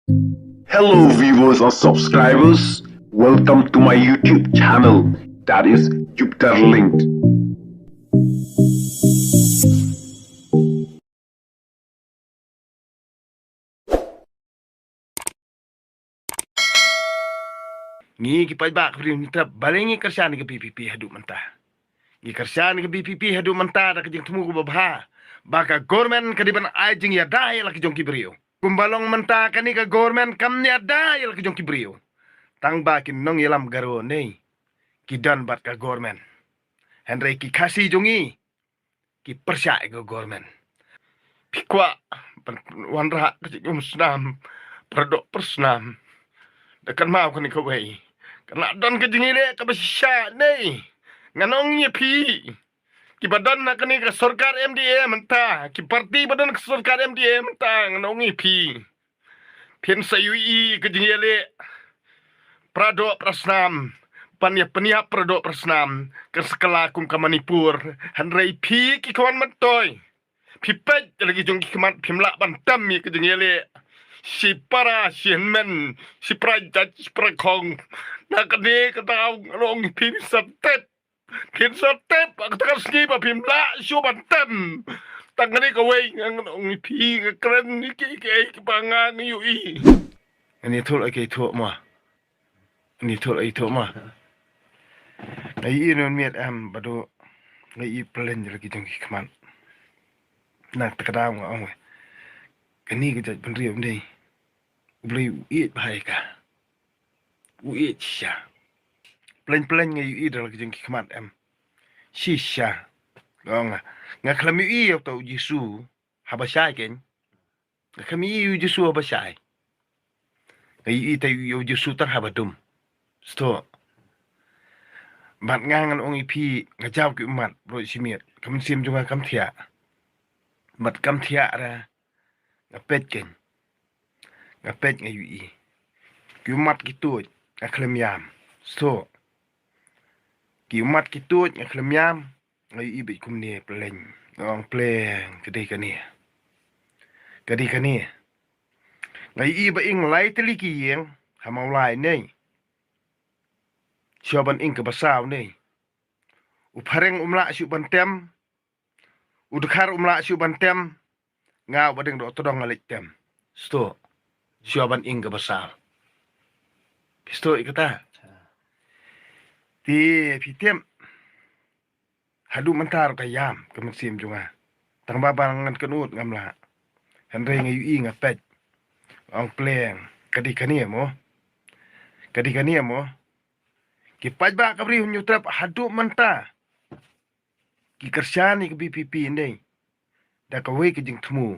Hello, viewers or subscribers. Welcome to my YouTube channel, that is Jupiter Linked. Ngi ki pajbak pri nitra balengi kersan ke PPP hadu mentah. Ngi kersan ke PPP hadu mentah da kejeng temu ko babha. Baka gormen kadiban ajing ya dai la kejong kibrio. Kumbalong mentah kani ka gormen kam ya dai la kejong kibrio. Tang bakin nong yelam garo nei. Kidan bat ka gormen. Henry ki kasi jongi. Ki persya ke gormen. Pikwa wanra kejong senam. Perdok persnam. Dekan mau kani kawai. Kena don ke jengile ke besya nei. Nganong ye pi. Ki badan nak ni ke sarkar MDA mentah. Ki parti badan ke sarkar MDA mentah. Nganong ye pi. Pien sayui ke jengile. Prado prasnam. Panya peniap prado prasnam. Ke sekala kum ke Manipur. Hanrei pi ki kawan mentoy. Pi pej lagi jong ki kemat pimlak bantam ye ke jengile. Si para si men si prajat si prakong nak ni kataw long pin satep katakan ski pa pimla syo bantem tangani ka way ng pi kren ni ki pangan ni ui ani thol ai thol ma ani thol ai thol ma ai inon miet am bado ngai plen lagi jong ki kman nak takadaw nga ong kani ka jat penriu ni beli uit bahai ka uit sya plan ngai uit lagi jeng kikmat em shisha gong nga klami uit tau jisu habashai ken nga kami uit jisu habashai ngai uit tau uit jisu tar habadum sto bat ngangan ong ipi ngajau ki umat bro simiet kam sim juga kam thia bat kam thia ra ngapet ken ngapet ngai uit ki umat gitu ngaklem yam sto ki umat gitu ngaklem yam ngai ibe kumne pleng ngong pleng kedai kani ngai ibe ing lai teli ki yeng hamau lai nei sioban ing ke basaw nei upareng umla syu bantem udkhar umla syu bantem ngau badeng do todong ngalik tem sto sioban ing ke basaw sto ikata ti pitem hadu mentar kayam kemesim juga tang babangan kenut ngamla henre ngai ngapet ong pleng kadi kani mo ki pajba kabri nyutrap hadu menta ki kersyani ke BPP ndai da kawe ke jing temu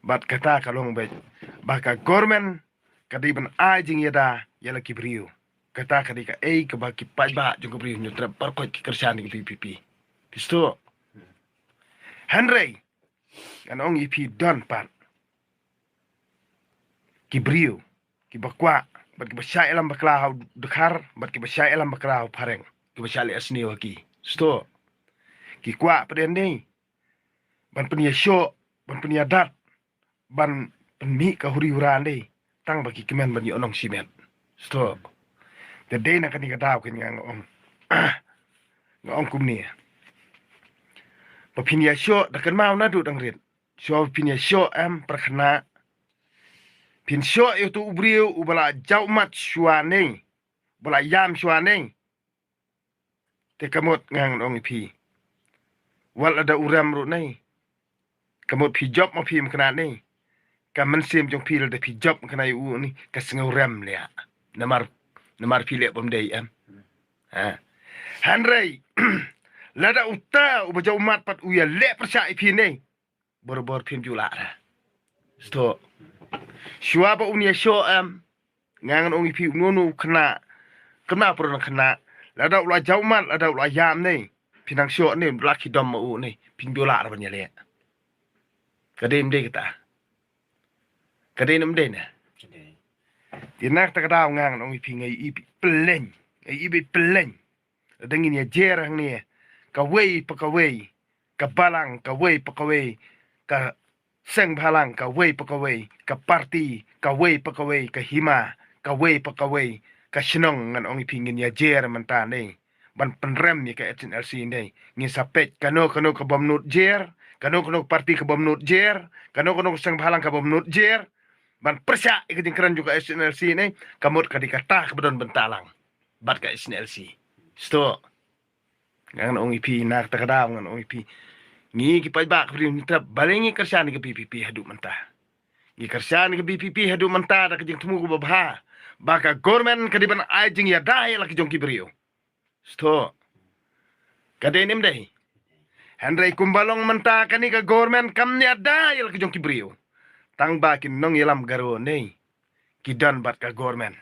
bat kata kalong bet baka gormen kadi ban ajing yada yala kibriu kata kadi ka ke baki pajba jung kabri nyutrap parkot ki kersyani ke BPP pisto Henry kanong ipi don pat kibriu ki bakwa bat ki basya elam baklau dekhar bat ki basya elam baklau pareng ki basya le asni waki sto ki kwa peden ni ban penia syo ban penia dat ban penmi ka huri huran ni tang baki kemen ban onong simen sto de de na kan ka daw ken ngang ngong kumni papinia syo da kan mau na du dang rit syo pinia syo am prakhna pin syo itu ubriu ubala jaumat syuane bala yam syuane te kamot ngang ong pi wal ada uram ru nei kamot pi job ma pi mkana nei kamen sim jong pi de pi job mkana u ni kasnga uram le namar pi le bom dei am ha Henry lada uta ubaja umat pat uya le persya pi nei bor pim jula sto syuaba unia syo am ngangan ong pi ngono kena pernah kena lada ula jaumat lada ula yam nei pinang syo ni laki dom u ni pin bola ra banya le kadem de kita kadem de na tinak ta kada ngang ong pi ngai ipi pleng ngai ipi pleng dengin ya jerang ni ka wei pa ka wei ka balang ka wei pa ka wei ka Seng Balang kawai pakawai ka parti kawai pakawai ka hima kawai pakawai ka sinong ngan ong ipingin ya jer menta nei ban penrem ni ka SNLC nei ngi sapet kano ka bomnut jer kano parti ka bomnut jer kano Seng Balang ka bomnut jer ban persya ikajing keren juga SNLC nei kamut ka dikata ka bedon bentalang bat ka SNLC sto ngan ong ipi nak takadaw ngan ong ipi ngi ki pajbak prim trap balengi kersan ke PPP hadu mentah ngi kersan ke PPP hadu mentah da kejing temu ko babha baka government kadiban ajing ya dai laki jong kibrio sto kade nim dai handrai kumbalong mentah kani ka government kam ya dai laki jong kibrio tang bakin nong yelam garo nei ki dan bat ka government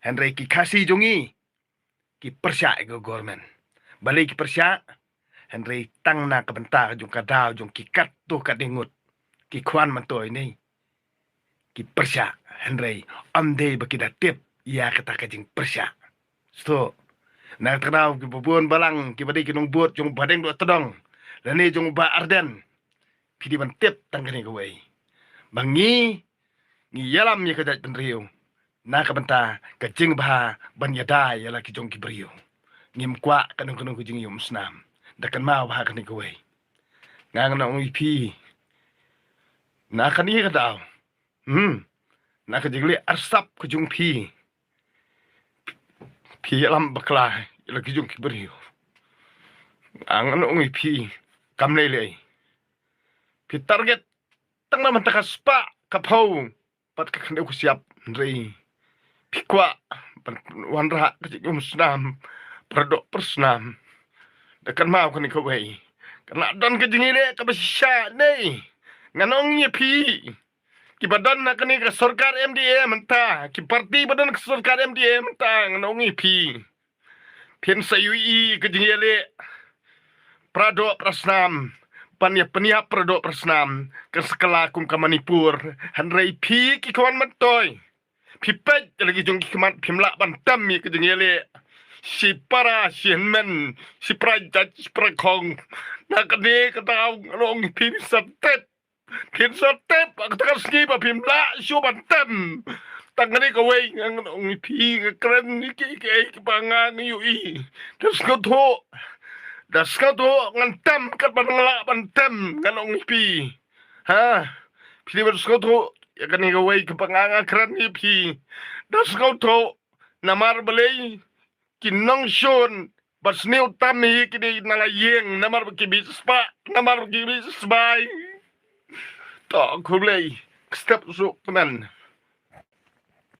handrai ki kasi jongi ki persya ke government balai ki persya Henry tang na kabentar jong kadaw jong kikat tu kadengut ki kwan mantoy ni ki persya Henry amde bakida tip ya kata kajing persya so na kadaw ki bubun balang ki badi ki nong buat jong badeng do tedong lani jong ba arden pidi ban tip tangkani kawai bangi ni yalam ya kadat penriu na kabenta kajing bah ban yada ya laki jong ki brio ngim kwa kanong kajing yum snam dakan mau bahag ni gaway. Nga na ong ipi. Nakani ka daw. Nakajigli arsap ko jung pi. Pi alam bakla. Ilagi jung kibariyo. Nga na ong ipi. Kamlele. Pi target. Tang naman takaspa. Kapaw. Pat kakanda ko siyap. Nrei. Pi kwa. Wanra. Kajig yung snam. Pradok persnam. Dakan mau kan kawai. Karena don ke jengile ke besya nei. Nganong ye pi. Ki badan nak ni ke sarkar MDA mentah. Ki parti badan ke sarkar MDA mentah nganong ye pi. Pien sayui ke jengile. Prado prasnam. Panya peniap prado prasnam. Ke sekala kum ke Manipur. Hanrei pi ki kawan mentoy. Pi pej lagi jong ki kemat pimlak bantam ye ke jengile. Si para si men si prajat si prakong nak ni kataw long pin satep kataw ski pa pimla syo bantem tangani ka way ang pi kren ni ki pangang yui das ko to ngantem kat panangla bantem nganong pi ha pi das ko to ya kani ka way ka pangang kren ni pi das ko to namar balay kinong shon bas new tami kini nalayeng namar kibis pa namar kibis bay to kulay step so teman